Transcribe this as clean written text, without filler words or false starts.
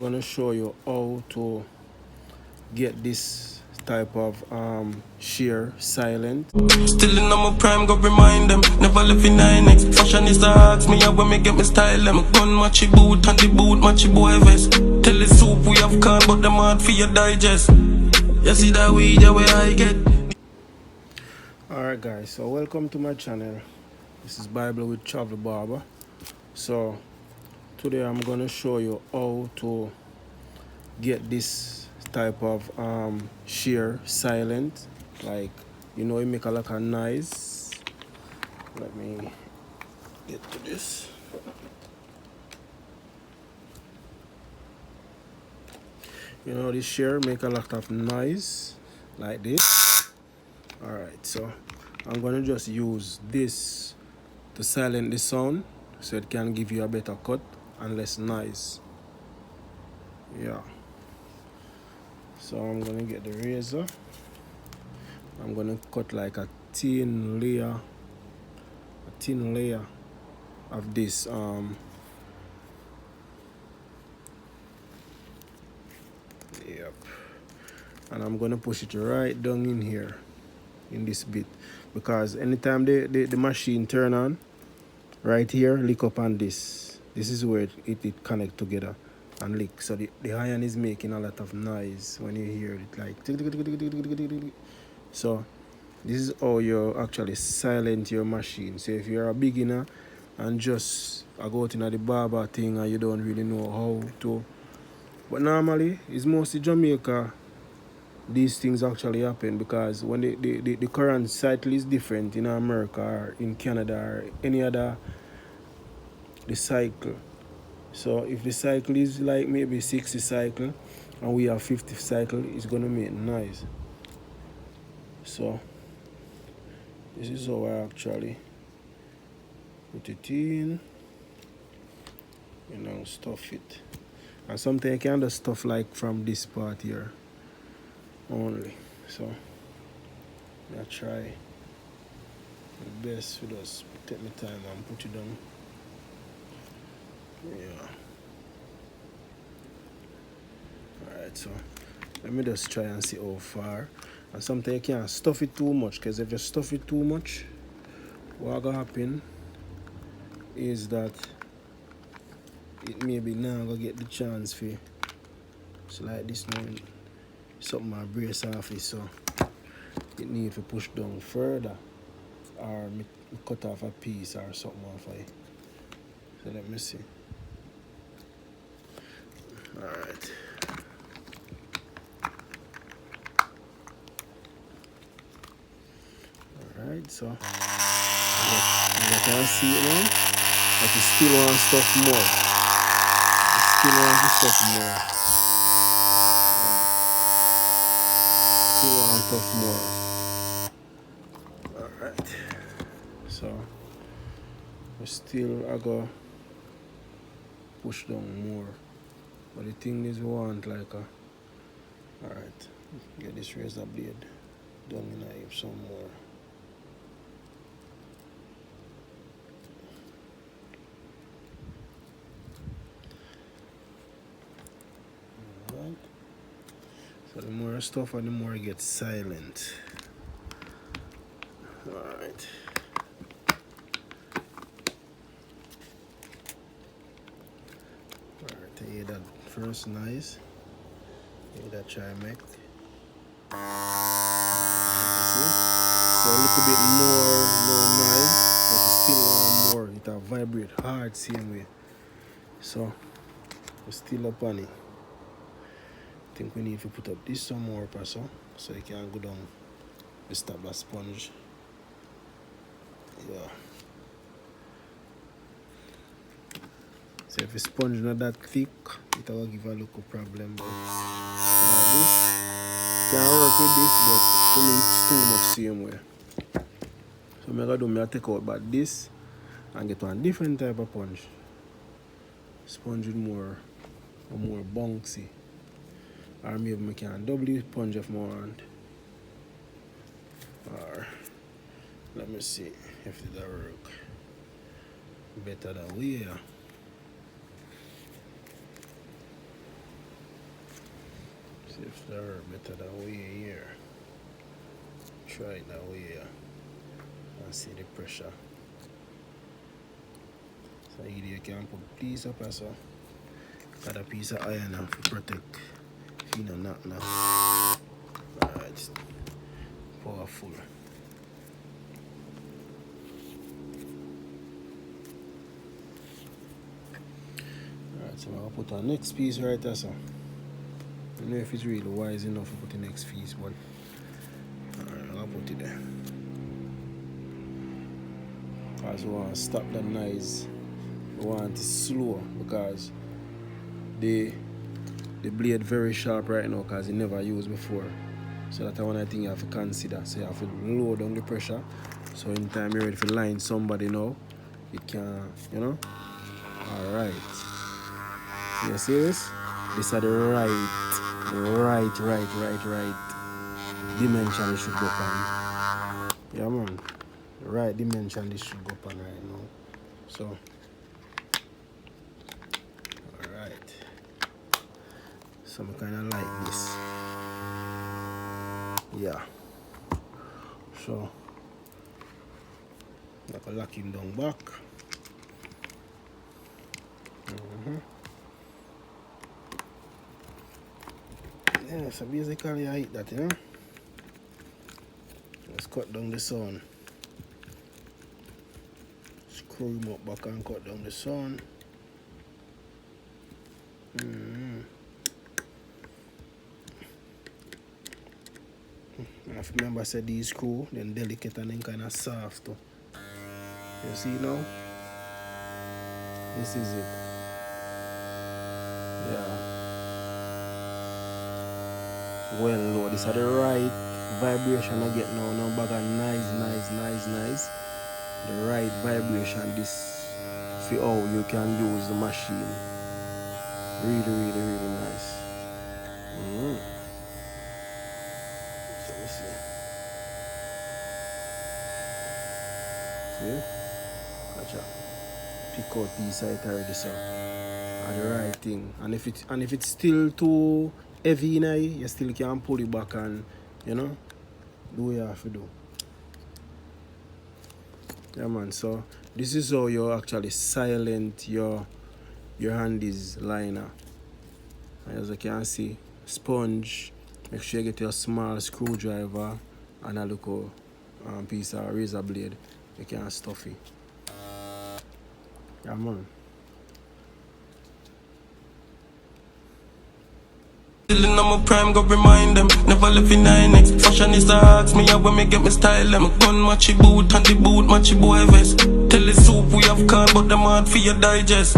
I'm going to show you how to get this type of shear silent. Still in my prime, go remind them. Never left in 9X. Fashionista ask me how when me get me style them. Gun matchy boot and the boot matchy boy vest. Tell the soup we have can, but them hard for your digest. You see that weed, yeah, where I get. Alright guys, so welcome to my channel. This is Bible with Travel Barber. So today I'm going to show you how to get this type of shear silent. Like, you know, it make a lot of noise. Let me get to this. You know, this shear make a lot of noise like this. Alright, so I'm gonna just use this to silence the sound so it can give you a better cut and less noise. Yeah. So I'm gonna get the razor. I'm gonna cut like a thin layer of this yep. And I'm gonna push it right down in here in this bit, because anytime the machine turn on, right here, lick up on this is where it connect together and lick. So the iron is making a lot of noise when you hear it, like. So this is how you actually silent your machine. So if you're a beginner and just go out in the barber thing and you don't really know how to, but normally it's mostly Jamaica these things actually happen, because when the current cycle is different in America or in Canada or any other the cycle. So if the cycle is like maybe 60 cycle and we have 50 cycle, it's gonna make noise. So this is how I actually put it in, you know, stuff it. And sometimes you can just stuff like from this part here only. So I try the best to just take my time and put it down. Yeah. Alright, so let me just try and see how far. And sometimes you can't stuff it too much, because if you stuff it too much, what gonna happen is that it maybe now gonna get the chance for, so like this now, something I brace off it, so it need to push down further, or me cut off a piece or something off of it. So let me see. Alright. Alright, so you can see it now, but you still want stuff more. You still want the stuff more. Yeah. Still want stuff more. Alright. So we still go push down more. But the thing is, we want like a, alright, get this razor blade down in a heap some more. Alright. So the more stuff and the more it gets silent. Alright. Alright, I hear that first noise. Hear that try make. See? So a little bit more low noise, but you still want more. It will vibrate hard same way. So we're still up on it. I think we need to put up this some more so you can go down the stabber sponge. Yeah. So if the sponge not that thick, it will give a little problem. But like this, can work with this, but to me it's too much same way. So I'm gonna take out but this and get one different type of sponge. Sponge with more bouncy. Or maybe I can double the sponge if I want. Or let me see if it will work better that way. See if there are better than way here. Try it that way here and see the pressure. So here you can put a piece up as well. Got a piece of iron to protect if you don't knock now. Alright, powerful. Alright, so I'll put our next piece right there. So I don't know if it's really wise enough to put the next piece, but alright, I'll put it there. Because we want to stop the noise. We want it slow because the blade very sharp right now because it never used before. So that's one thing you have to consider. So you have to lower down the pressure. So in time you're ready to line somebody now, it can, you know. Alright. You see this? These are the right dimension it should go on. Yeah man. The right dimension this should go on right now. So alright. So I kinda like this. Yeah. So I can lock him down back. Yeah, so basically I hit that, you know. Let's cut down the sun. Screw him up back and cut down the sun. I have to remember I said these screw, then delicate and then kind of soft too. You see now? This is it. Yeah. Well, Lord, this is the right vibration I get now. Now back and nice. The right vibration, this for how you can use the machine. Really nice. So let's see. See? Gotcha. Pick out these side already, so are the right thing. And if it's still too heavy in it, you still can pull it back and, you know, do what you have to do. Yeah man, so this is how you actually silent your ANDIS liner. As you can see, sponge, make sure you get your small screwdriver and a little piece of razor blade. You can stuff it. Yeah man. Still in my prime, go remind them. Never left in 9X. Fashion is the ask me when me get me style them. Gun matchy boot and the boot matchy boy vest. Tell the soup we have can, but them hard for your digest.